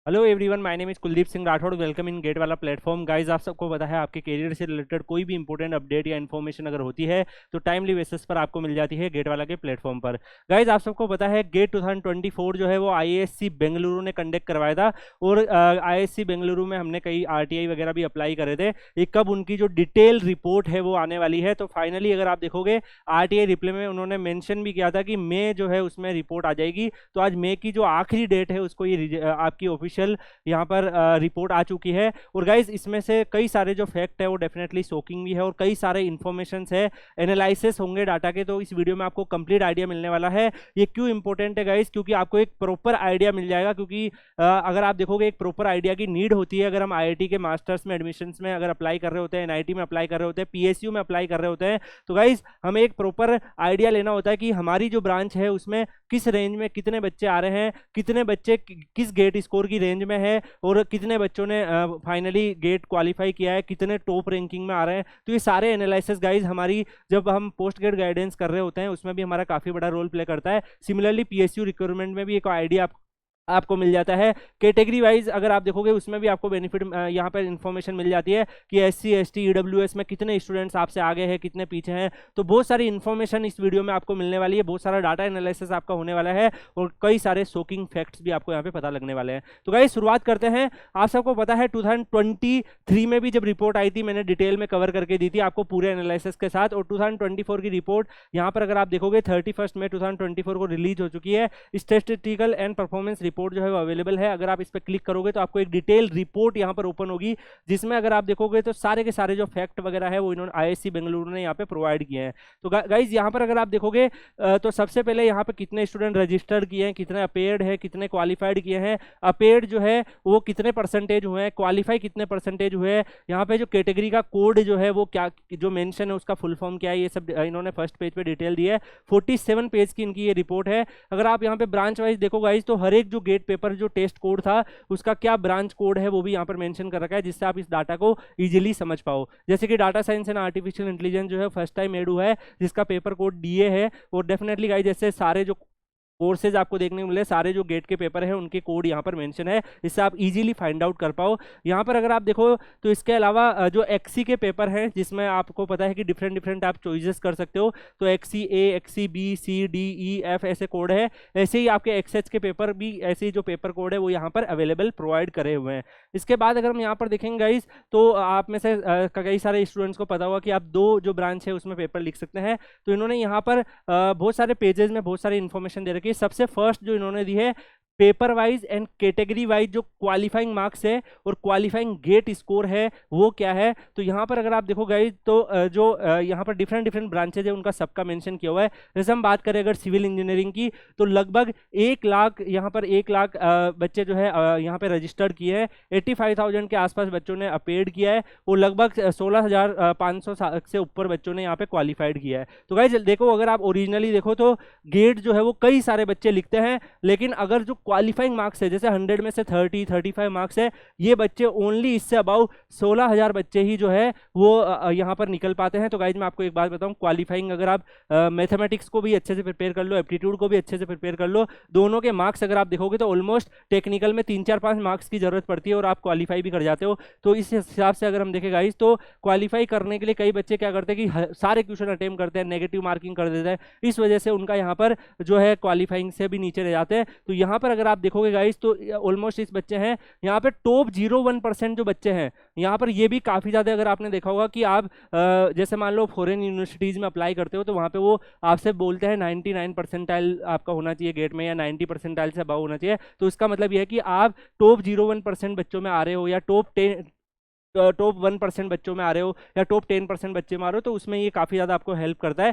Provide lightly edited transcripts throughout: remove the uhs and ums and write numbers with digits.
Hello everyone, my name is Kuldeep Singh Rathore. Welcome in gate वाला platform. Guys, आप सबको पता है आपके करियर से रिलेटेड कोई भी इंपॉर्टेंट अपडेट या इन्फॉर्मेशन अगर होती है तो टाइमली बेसिस पर आपको मिल जाती है गेट वाला के प्लेटफॉर्म पर। गाइज, आप सबको पता है गेट 2024 जो है वो आईएएससी बेंगलुरु ने कंडक्ट करवाया था और आईएएससी बेंगलुरु में हमने कई आरटीआई वगैरह भी अप्लाई करे थे। ये कब उनकी जो डिटेल रिपोर्ट है वो आने वाली है, तो फाइनली अगर आप देखोगे आरटीआई रिप्लाई में उन्होंने मेंशन भी किया था कि मई जो है उसमें रिपोर्ट आ जाएगी। तो आज मई की जो आखिरी डेट है उसको ये आपकी ऑफिशियल यहाँ पर रिपोर्ट आ चुकी है। और गाइज, इसमें से कई सारे जो फैक्ट है वो डेफिनेटली शॉकिंग भी है और कई सारे इन्फॉर्मेशन है, एनालिसिस होंगे डाटा के। तो इस वीडियो में आपको कंप्लीट आइडिया मिलने वाला है। ये क्यों इंपॉर्टेंट है गाइज? क्योंकि आपको एक प्रॉपर आइडिया मिल जाएगा। क्योंकि अगर आप देखोगे एक प्रॉपर आइडिया की नीड होती है। अगर हम आईआईटी के मास्टर्स में एडमिशन में अगर अप्लाई कर रहे होते हैं, एनआईटी में अप्लाई कर रहे होते हैं, पीएसयू में अप्लाई कर रहे होते हैं, तो गाइज हमें एक प्रॉपर आइडिया लेना होता है कि हमारी जो ब्रांच है उसमें किस रेंज में कितने बच्चे आ रहे हैं, कितने बच्चे किस गेट स्कोर की रेंज में है और कितने बच्चों ने फाइनली गेट क्वालिफाई किया है, कितने टॉप रैंकिंग में आ रहे हैं। तो ये सारे एनालिसिस गाइज हमारी जब हम पोस्ट गेट गाइडेंस कर रहे होते हैं उसमें भी हमारा काफी बड़ा रोल प्ले करता है। सिमिलरली पीएसयू रिक्रूटमेंट में भी एक आइडिया आपको मिल जाता है। कैटेगरी वाइज अगर आप देखोगे उसमें भी आपको बेनिफिट यहाँ पर इंफॉर्मेशन मिल जाती है कि एससी एसटी ईडब्ल्यूएस में कितने स्टूडेंट्स आपसे आगे हैं, कितने पीछे हैं। तो बहुत सारी इन्फॉर्मेशन इस वीडियो में आपको मिलने वाली है, बहुत सारा डाटा एनालिसिस आपका होने वाला है और कई सारे शॉकिंग फैक्ट्स भी आपको यहाँ पे पता लगने वाले हैं। तो गाइस शुरुआत करते हैं। आप सबको पता है 2023 में भी जब रिपोर्ट आई थी मैंने डिटेल में कवर करके दी थी आपको पूरे एनालिसिस के साथ। और 2024 की रिपोर्ट यहाँ पर अगर आप देखोगे 31 मई 2024 को रिलीज हो चुकी है। स्टैटिस्टिकल एंड परफॉर्मेंस रिपोर्ट जो है वो अवेलेबल है। अगर आप इस पर क्लिक करोगे तो आपको एक डिटेल रिपोर्ट यहाँ पर ओपन होगी, जिसमें अगर आप देखोगे तो सारे के सारे जो फैक्ट वगैरह है वो इन्होंने आईआईएससी बेंगलुरु ने यहाँ पे प्रोवाइड किए हैं। तो गाइज यहाँ पर अगर आप देखोगे तो सबसे पहले यहाँ पे कितने स्टूडेंट रजिस्टर्ड किए हैं, कितने अपेयर्ड है, कितने क्वालिफाइड किए हैं, अपेयर्ड जो है वो कितने परसेंटेज हुए हैं, क्वालिफाई कितने परसेंटेज हुए हैं, यहाँ पे जो कैटेगरी का कोड जो है वो क्या जो मेंशन है उसका फुल फॉर्म क्या है, ये सब इन्होंने फर्स्ट पेज पे डिटेल दी है। 47 पेज की इनकी ये रिपोर्ट है। अगर आप यहाँ पे ब्रांच वाइज देखो गाइज तो हर एक जो गेट पेपर जो टेस्ट कोड था उसका क्या ब्रांच कोड है वो भी यहाँ पर मेंशन कर रखा है, जिससे आप इस डाटा को इजीली समझ पाओ। जैसे कि data science and artificial intelligence जो है फर्स्ट टाइम एड हुआ है, जिसका पेपर कोड डीए है। और डेफिनेटली गाइस जैसे सारे जो कोर्सेज आपको देखने को मिले, सारे जो गेट के पेपर है उनके कोड यहाँ पर मेंशन है, इससे आप इजीली फाइंड आउट कर पाओ। यहाँ पर अगर आप देखो तो इसके अलावा जो एक्सी के पेपर हैं जिसमें आपको पता है कि डिफरेंट डिफरेंट आप चॉइसेस कर सकते हो। तो एक्सी ए, एक्सी बी, सी, डी, ई, एफ ऐसे कोड है। ऐसे ही आपके एक्सएच के पेपर भी ऐसे ही जो पेपर कोड है वो यहाँ पर अवेलेबल प्रोवाइड करे हुए हैं। इसके बाद अगर हम यहाँ पर देखेंगे गाइज तो आप में से कई सारे स्टूडेंट्स को पता होगा कि आप दो जो ब्रांच है उसमें पेपर लिख सकते हैं। तो इन्होंने यहाँ पर बहुत सारे पेजेस में बहुत सारी इन्फॉर्मेशन दे रखी है। सबसे फर्स्ट जो इन्होंने दी है paper wise and category wise जो क्वालिफाइंग मार्क्स है और क्वालिफाइंग गेट स्कोर है वो क्या है। तो यहाँ पर अगर आप देखो गाइज तो जो यहाँ पर डिफरेंट डिफरेंट ब्रांचेज है उनका सबका मेंशन किया हुआ है। जैसे हम बात करें अगर सिविल इंजीनियरिंग की तो लगभग 1 लाख यहाँ पर 1 लाख बच्चे जो है यहाँ पे रजिस्टर्ड किए हैं। 85,000 के आसपास बच्चों ने अपेड किया है और लगभग 16,500 से ऊपर बच्चों ने यहाँ पे क्वालिफाइड किया है। तो गाइज देखो अगर आप ओरिजिनली देखो तो गेट जो है वो कई सारे बच्चे लिखते हैं, लेकिन अगर जो क्वालिफाइंग मार्क्स है जैसे 100 में से 30-35 मार्क्स है, ये बच्चे ओनली इससे अबाउ 16,000 बच्चे ही जो है वो यहाँ पर निकल पाते हैं। तो गाइज मैं आपको एक बात बताऊं, क्वालिफाइंग अगर आप मैथमेटिक्स को भी अच्छे से प्रिपेयर कर लो, एप्टीट्यूड को भी अच्छे से प्रिपेयर कर लो, दोनों के मार्क्स अगर आप देखोगे तो ऑलमोस्ट टेक्निकल में 3-4-5 मार्क्स की जरूरत पड़ती है और आप क्वालिफाई भी कर जाते हो। तो इस हिसाब से अगर हम देखें गाइज तो क्वालिफाई करने के लिए कई बच्चे क्या करते हैं कि सारे क्वेश्चन अटेम्प्ट करते हैं, नेगेटिव मार्किंग कर देते हैं, इस वजह से उनका यहाँ पर जो है क्वालिफाइंग से भी नीचे रह जाते हैं। तो यहाँ पर अगर आप देखोगे गाइस तो ऑलमोस्ट इस बच्चे हैं यहाँ पे टॉप 0.1% जो बच्चे हैं यहाँ पर, ये भी काफी ज्यादा अगर आपने देखा होगा कि आप जैसे मान लो फॉरेन यूनिवर्सिटीज में अप्लाई करते हो तो वहां पे वो आपसे बोलते हैं 99 परसेंटाइल आपका होना चाहिए गेट में या 90 परसेंटाइल से अबव होना चाहिए। तो इसका मतलब ये है कि आप टॉप 0.1% बच्चों में आ रहे हो या टॉप 1% बच्चों में आ रहे हो या टॉप 10% बच्चे में आ रहे हो, तो उसमें ये काफ़ी ज़्यादा आपको हेल्प करता है।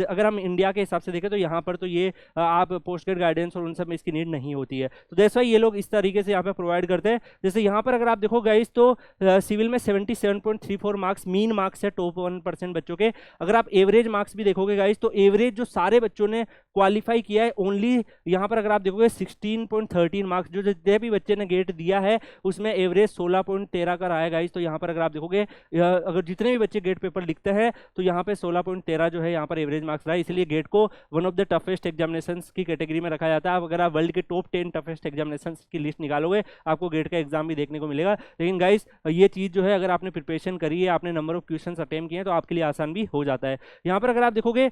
अगर हम इंडिया के हिसाब से देखें तो यहाँ पर तो ये आप पोस्ट ग्रेड गाइडेंस और उन सब में इसकी नीड नहीं होती है। तो दैट्स व्हाई ये लोग इस तरीके से यहाँ पे प्रोवाइड करते हैं। जैसे यहाँ पर अगर आप देखो गाइस तो सिविल में 77.34 मार्क्स मीन मार्क्स है टॉप 1% बच्चों के। अगर आप एवरेज मार्क्स भी देखोगे गाइस तो एवरेज जो सारे बच्चों ने क्वालिफाई किया है ओनली यहाँ पर अगर आप देखोगे 16.13 मार्क्स, जो जितने भी बच्चे ने गेट दिया है उसमें एवरेज 16.13 का रहा है। गाइज, तो यहाँ पर अगर आप देखोगे अगर जितने भी बच्चे गेट पेपर लिखते हैं तो यहाँ पे 16.13 जो है यहाँ पर एवरेज मार्क्स रहा है, इसलिए गेट को one of the toughest examinations की कैटेगरी में रखा जाता है। अगर आप वर्ल्ड के टॉप 10 टफेस्ट एग्जामिनेशंस की लिस्ट निकालोगे आपको गेट का एग्जाम भी देखने को मिलेगा। लेकिन गाइज ये चीज़ जो है अगर आपने प्रिपरेशन करी है, आपने नंबर ऑफ क्वेश्चन अटेम्प्ट किए हैं तो आपके लिए आसान भी हो जाता है। यहाँ पर अगर आप देखोगे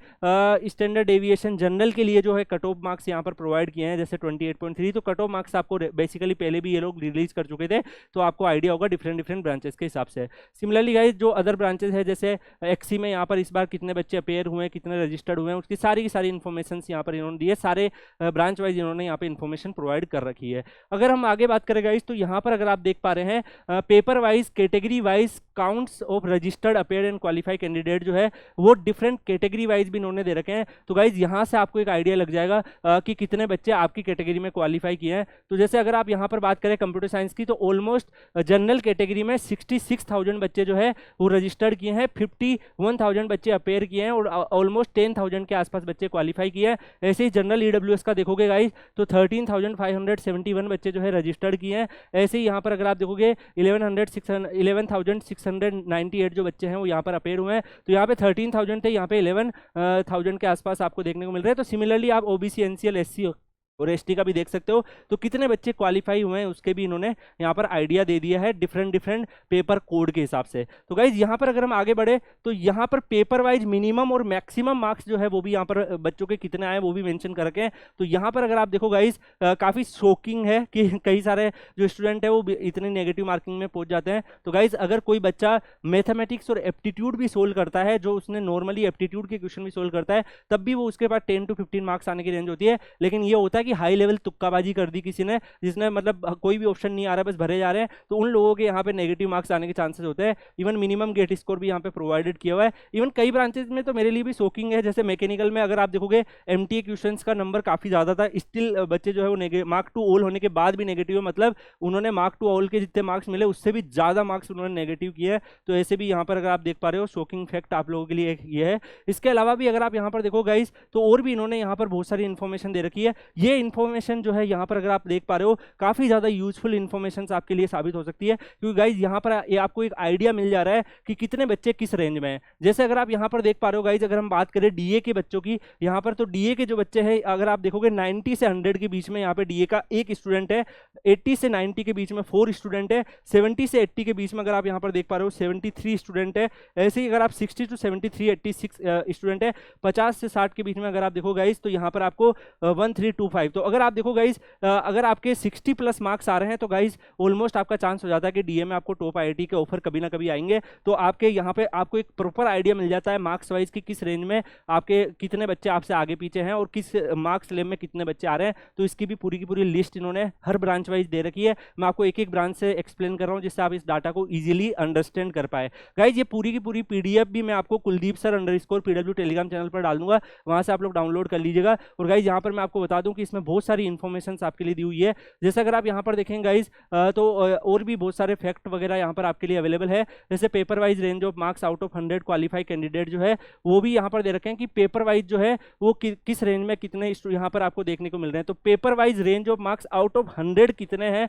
स्टैंडर्ड डेविएशन जनरल के लिए जो है कट ऑफ मार्क्स यहाँ पर प्रोवाइड किए हैं, जैसे 28.3, तो कट ऑफ मार्क्स आपको बेसिकली पहले भी ये लोग रिलीज कर चुके थे, तो आपको आइडिया होगा डिफरेंट ब्रांचेस के हिसाब से। सिमिलरली गाइज जो अदर ब्रांचेस है, जैसे एक्सी में यहाँ पर इस बार कितने बच्चे अपेयर हुए हैं, कितने रजिस्टर्ड हुए हैं, उसकी सारी इन्फॉर्मेशन यहाँ पर इन्होंने दी है, सारे ब्रांच वाइज इन्होंने यहाँ पे इन्फॉर्मेशन प्रोवाइड कर रखी है। अगर हम आगे बात करें गाइज तो यहाँ पर अगर आप देख पा रहे हैं paper wise category wise counts of registered appear and qualified candidate जो है वो डिफरेंट कैटेगरी वाइज भी इन्होंने दे रखे हैं। तो गाइज यहाँ से आपको एक आइडिया लग जाएगा कि कितने बच्चे आपकी कैटेगरी में क्वालिफाई किए हैं। तो जैसे अगर आप यहाँ पर बात करें कंप्यूटर साइंस की, तो ऑलमोस्ट जनरल कैटेगरी में 66,000 बच्चे जो है वो रजिस्टर्ड किए हैं, 51,000 बच्चे अपेयर किए हैं और ऑलमोस्ट 10,000 के आसपास बच्चे क्वालिफाई किए हैं। ऐसे ही जनरल ईडब्ल्यूएस का देखोगे गाइज तो 13,571 बच्चे जो है रजिस्टर्ड किए हैं। ऐसे ही यहाँ पर अगर आप देखोगे 11,698 जो बच्चे हैं वो यहाँ पर अपेयर हुए हैं। तो यहाँ पे 13,000 थे, यहाँ पे 11,000 के आसपास आपको देखने को मिल रहे हैं। तो सिमिलरली आप ओबीसी, एनसीएल, एससी और एसटी का भी देख सकते हो, तो कितने बच्चे क्वालिफाई हुए हैं उसके भी इन्होंने यहाँ पर आइडिया दे दिया है डिफरेंट पेपर कोड के हिसाब से। तो गाइज यहाँ पर अगर हम आगे बढ़े तो यहाँ पर पेपर वाइज मिनिमम और मैक्सिमम मार्क्स जो है वो भी यहाँ पर बच्चों के कितने आए वो भी मेंशन कर रखे हैं। तो यहाँ पर अगर आप देखो गाइज काफ़ी शॉकिंग है कि कई सारे जो स्टूडेंट है वो इतने नेगेटिव मार्किंग में पहुंच जाते हैं। तो गाइज अगर कोई बच्चा मैथमेटिक्स और एप्टीट्यूड भी सोल्व करता है, जो उसने नॉर्मली एप्टीट्यूड के क्वेश्चन भी सोल्व करता है, तब भी वो उसके पास 10 to 15 मार्क्स आने की रेंज होती है। लेकिन ये होता है कि हाई लेवल तुक्काबाजी कर दी किसी ने, जिसने मतलब कोई भी ऑप्शन नहीं आ रहा, बस भरे जा रहे हैं, तो उन लोगों के यहाँ पे नेगेटिव मार्क्स आने के चांसेस होते हैं। इवन मिनिमम गेट स्कोर भी यहाँ पे प्रोवाइडेड किया हुआ है। इवन कई ब्रांचेस में तो मेरे लिए भी शॉकिंग है, जैसे मैकेनिकल में अगर आप देखोगे एमटीए क्वेश्चंस का नंबर काफी ज्यादा था, स्टिल बच्चे जो है वो मार्क टू ऑल होने के बाद भी नेगेटिव है, मतलब उन्होंने मार्क टू ऑल के जितने मार्क्स मिले उससे भी ज्यादा मार्क्स उन्होंने नेगेटिव किए है। तो ऐसे भी यहाँ पर अगर आप देख पा रहे हो शॉकिंग फैक्ट आप लोगों के लिए ये है। इसके अलावा भी अगर आप यहाँ पर देखो गाइज तो और भी इन्होंने यहाँ पर बहुत सारी इन्फॉर्मेशन दे रखी है। ये इन्फॉर्मेशन जो है यहाँ पर अगर आप देख पा रहे हो काफी ज्यादा यूजफुल इन्फॉर्मेशन आपके लिए साबित हो सकती है, क्योंकि गाइज यहाँ पर ये आपको एक आइडिया मिल जा रहा है कि कितने बच्चे किस रेंज में हैं। जैसे अगर आप यहाँ पर देख पा रहे हो गाइज, अगर हम बात करें डीए के बच्चों की, यहाँ पर तो डीए के जो बच्चे हैं अगर आप देखोगे 90 से 100 के बीच में यहाँ पे डीए का एक स्टूडेंट है, 80 से 90 के बीच में 4 स्टूडेंट है, 70 से 80 के बीच में अगर आप यहाँ पर देख पा रहे हो 73 स्टूडेंट है। ऐसे ही अगर आप 60 to 73 86 स्टूडेंट है, 50 से 60 के बीच में अगर आप देखो गाइज तो यहाँ पर आपको 1325। तो अगर आप देखो गाइज अगर आपके 60 प्लस मार्क्स आ रहे हैं तो गाइज ऑलमोस्ट आपका चांस हो जाता है कि डीए में आपको टॉप आईआईटी के ऑफर कभी ना कभी आएंगे। तो आपके यहाँ पे आपको एक प्रॉपर आइडिया मिल जाता है मार्क्स वाइज की किस रेंज में आपके कितने बच्चे आपसे आगे पीछे हैं और किस मार्क्स लेवल में कितने बच्चे आ रहे हैं। तो इसकी भी पूरी की पूरी लिस्ट इन्होंने हर ब्रांच वाइज दे रखी है। मैं आपको एक एक ब्रांच से एक्सप्लेन कर रहा हूँ जिससे आप इस डाटा को ईजिली अंडरस्टैंड कर पाए। गाइज ये पूरी की पूरी पीडीएफ भी मैं आपको Kuldeep sir _PW Telegram channel पर डाल दूंगा, वहां से आप लोग डाउनलोड कर लीजिएगा। और गाइज यहाँ पर मैं आपको बता दूं कि इसमें बहुत सारी इन्फॉर्मेशन आपके लिए दी हुई है। जैसे अगर आप यहाँ पर देखें गाइज तो और भी बहुत सारे फैक्ट वगैरह यहाँ पर आपके लिए अवेलेबल है। जैसे paper wise range of marks out of 100 qualified candidate जो है वो भी यहाँ पर दे रखे हैं कि पेपर वाइज जो है वो किस रेंज में कितने यहाँ पर आपको देखने को मिल रहे हैं। तो paper wise range of marks out of 100 कितने हैं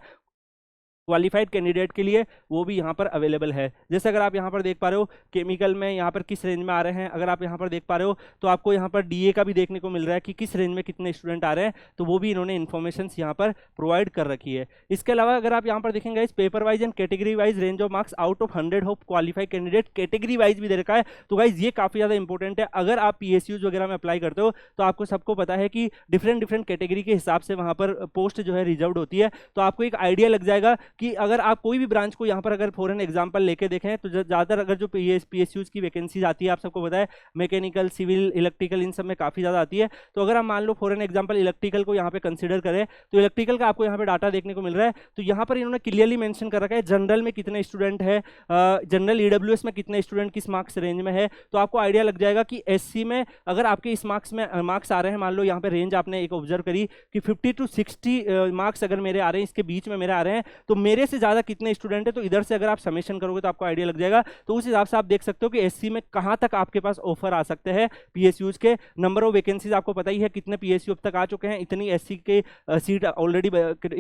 क्वालिफाइड कैंडिडेट के लिए वो भी यहाँ पर अवेलेबल है। जैसे अगर आप यहाँ पर देख पा रहे हो केमिकल में यहाँ पर किस रेंज में आ रहे हैं, अगर आप यहाँ पर देख पा रहे हो तो आपको यहाँ पर डीए का भी देखने को मिल रहा है कि किस रेंज में कितने स्टूडेंट आ रहे हैं, तो वो भी इन्होंने इन्फॉर्मेशन यहाँ पर प्रोवाइड कर रखी है। इसके अलावा अगर आप यहाँ पर देखेंगे इस paper wise and category wise range of marks out of 100 of qualified candidate category wise भी दे रखा है। तो गाइज ये काफी ज्यादा इंपॉर्टेंट है। अगर आप पीएसयूज वगैरह में अप्लाई करते हो तो आपको सबको पता है कि डिफरेंट कैटेगरी के हिसाब से वहां पर पोस्ट जो है रिजर्व्ड होती है। तो आपको एक आइडिया लग जाएगा कि अगर आप कोई भी ब्रांच को यहाँ पर अगर फॉर एन एग्जांपल लेके देखें तो ज्यादातर अगर जो पीएसयूज की वैकेंसीज आती है आप सबको पता है मैकेनिकल, सिविल, इलेक्ट्रिकल इन सब में काफी ज्यादा आती है। तो अगर आप मान लो फॉर एन एग्जांपल इलेक्ट्रिकल को यहाँ पे कंसीडर करें तो इलेक्ट्रिकल का आपको यहाँ पे डाटा देखने को मिल रहा है। तो यहाँ पर इन्होंने क्लियरली मेंशन कर रखा है जनरल में कितने स्टूडेंट है, जनरल ईडब्ल्यूएस में कितने स्टूडेंट किस मार्क्स रेंज में है। तो आपको आइडिया लग जाएगा कि एससी में अगर आपके इस मार्क्स में मार्क्स आ रहे हैं, मान लो यहाँ पे रेंज आपने एक ऑब्जर्व करी कि 50 to 60 मार्क्स अगर मेरे आ रहे हैं, इसके बीच में मेरे आ रहे हैं, तो मेरे से ज़्यादा कितने स्टूडेंट है, तो इधर से अगर आप समेशन करोगे तो आपको आइडिया लग जाएगा। तो उस हिसाब से आप देख सकते हो कि एससी में कहाँ तक आपके पास ऑफर आ सकते हैं पीएसयूज के। नंबर ऑफ वैकेंसीज आपको पता ही है कितने पीएसयू अब तक आ चुके हैं, इतनी एससी के सीट ऑलरेडी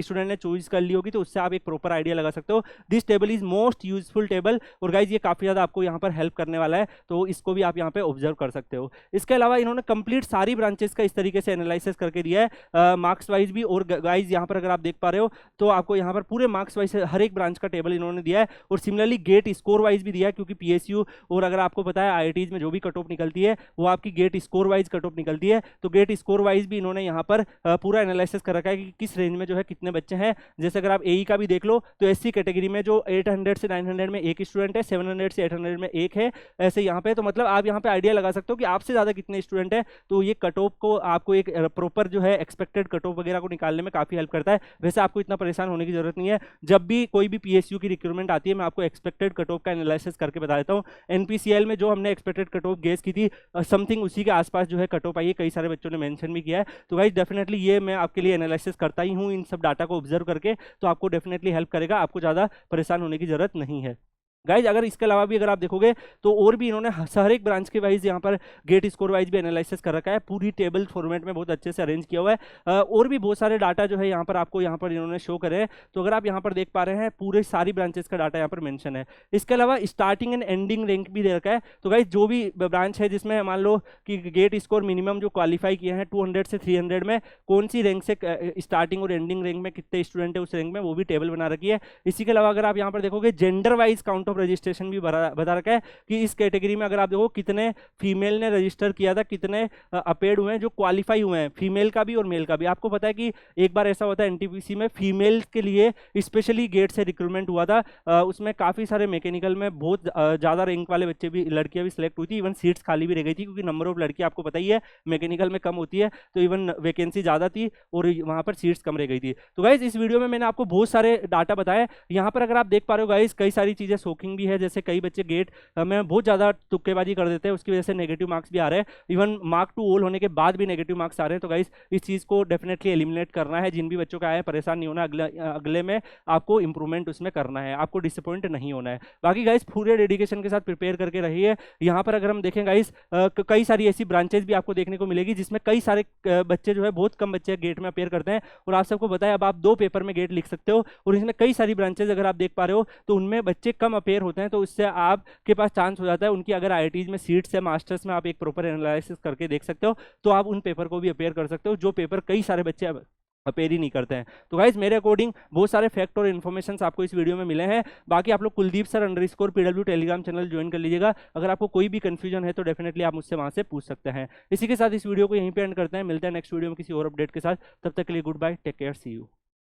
स्टूडेंट ने चॉइस कर ली होगी, तो उससे आप एक प्रॉपर आइडिया लगा सकते हो। This table is most useful table, और गाइज ये काफी ज्यादा आपको यहाँ पर हेल्प करने वाला है, तो इसको भी आप यहाँ पे ऑब्जर्व कर सकते हो। इसके अलावा इन्होंने कंप्लीट सारी ब्रांचेस का इस तरीके से एनालिसिस करके दिया है, मार्क्स वाइज भी। और गाइज यहाँ पर अगर आप देख पा रहे हो तो आपको यहाँ पर पूरे मार्क्स वाइज हर एक ब्रांच का टेबल इन्होंने दिया है, और सिमिलरली गेट स्कोर वाइज भी दिया है, क्योंकि पीएसयू और अगर आपको पता है आईआईटीज में जो भी कट ऑफ निकलती है वो आपकी gate score wise cut off निकलती है। तो गेट स्कोर वाइज भी इन्होंने यहाँ पर पूरा एनालिसिस कर रखा है कि किस रेंज में जो है कितने बच्चे हैं। जैसे अगर आप एई का भी देख लो तो एससी कैटेगरी में जो 800 से 900 में एक स्टूडेंट है, 700 से 800 में एक है, ऐसे यहाँ पे। तो मतलब आप यहाँ पे आइडिया लगा सकते हो कि आपसे ज्यादा कितने स्टूडेंट है, तो ये कट ऑफ को आपको एक प्रॉपर जो है एक्सपेक्टेड कट ऑफ वगैरह को निकालने में काफी हेल्प करता है। वैसे आपको इतना परेशान होने की जरूरत नहीं है, जब भी कोई भी पीएसयू की रिक्रूटमेंट आती है मैं आपको एक्सपेक्टेड कट ऑफ का एनालिसिस करके बता देता हूँ। एनपीसीएल में जो हमने एक्सपेक्टेड कट ऑफ गेस की थी समथिंग उसी के आसपास जो है कट ऑफ आई है, कई सारे बच्चों ने मेंशन भी किया है। तो गाइस डेफिनेटली ये मैं आपके लिए एनालिसिस करता ही हूँ इन सब डाटा को ऑब्जर्व करके, तो आपको डेफिनेटली हेल्प करेगा, आपको ज़्यादा परेशान होने की जरूरत नहीं है। गाइज अगर इसके अलावा भी अगर आप देखोगे तो और भी इन्होंने हर एक ब्रांच के वाइज यहाँ पर गेट स्कोर वाइज भी एनालिसिस कर रखा है, पूरी टेबल फॉर्मेट में बहुत अच्छे से अरेंज किया हुआ है। और भी बहुत सारे डाटा जो है यहाँ पर आपको यहाँ पर इन्होंने शो करे हैं। तो अगर आप यहाँ पर देख पा रहे हैं पूरे सारी ब्रांचेस का डाटा यहाँ पर मेंशन है। इसके अलावा स्टार्टिंग एंड एंडिंग रैंक भी दे रखा है। तो गाइज जो भी ब्रांच है जिसमें मान लो कि गेट स्कोर मिनिमम जो क्वालिफाई किए हैं 200 से 300 में, कौन सी रैंक से स्टार्टिंग और एंडिंग रैंक में कितने स्टूडेंट है उस रैंक में, वो भी टेबल बना रखी है। इसी के अलावा अगर आप यहाँ पर देखोगे gender wise count of registration भी बता रखा है कि इस कैटेगरी में अगर आप देखो कितने फीमेल ने रजिस्टर किया था, कितने अपेड हुए हैं जो क्वालिफाई हुए हैं, फीमेल का भी और मेल का भी। आपको पता है कि एक बार ऐसा होता है एनटीपीसी में फीमेल के लिए स्पेशली गेट से रिक्रूटमेंट हुआ था, उसमें काफी सारे मैकेनिकल में बहुत ज्यादा रैंक वाले बच्चे भी, लड़कियां भी सिलेक्ट हुई थी, इवन सीट्स खाली भी रह गई थी क्योंकि नंबर ऑफ लड़की आपको पता ही है मैकेनिकल में कम होती है, तो इवन वैकेंसी ज्यादा थी और वहां पर सीट्स कम रह गई थी। तो गाइज इस वीडियो में मैंने आपको बहुत सारे डाटा बताए। यहाँ पर अगर आप देख पा रहे हो गाइज कई सारी चीजें शॉकिंग भी है, जैसे कई बच्चे गेट में बहुत ज़्यादा तुक्केबाजी कर देते हैं, उसकी वजह से नेगेटिव मार्क्स भी आ रहे हैं, इवन मार्क टू ऑल होने के बाद भी नेगेटिव मार्क्स आ रहे हैं। तो गाइस इस चीज़ को डेफिनेटली एलिमिनेट करना है। जिन भी बच्चों का आया परेशान नहीं होना, अगले में आपको इंप्रूवमेंट उसमें करना है, आपको डिसअपॉइंट नहीं होना है। बाकी गाइस पूरे डेडिकेशन के साथ प्रिपेयर करके रहिए। यहाँ पर अगर हम देखें गाइस कई सारी ऐसी ब्रांचेज भी आपको देखने को मिलेगी जिसमें कई सारे बच्चे जो है, बहुत कम बच्चे गेट में अपेयर करते हैं, और आप सबको बताया अब आप 2 पेपर में गेट लिख सकते हो, और इसमें कई सारी ब्रांचेज अगर आप देख पा रहे हो तो उनमें बच्चे कम अपेयर होते हैं, तो उससे आपके पास चांस हो जाता है उनकी अगर आईआईटीज में सीट्स है, मास्टर्स में आप एक प्रॉपर एनालिसिस करके देख सकते हो, तो आप उन पेपर को भी अपेयर कर सकते हो जो पेपर कई सारे बच्चे अपेयर ही नहीं करते हैं। तो गाइज मेरे अकॉर्डिंग बहुत सारे फैक्ट और इन्फॉर्मेशन आपको इस वीडियो में मिले हैं। बाकी आप लोग Kuldeep sir _PW Telegram channel join कर लीजिएगा। अगर आपको कोई भी कंफ्यूजन है तो डेफिनेटली आप मुझसे वहां से पूछ सकते हैं। इसी के साथ इस वीडियो को यहीं पे एंड करते हैं, मिलते हैं नेक्स्ट वीडियो में किसी और अपडेट के साथ। तब तक के लिए good bye, take care, see you.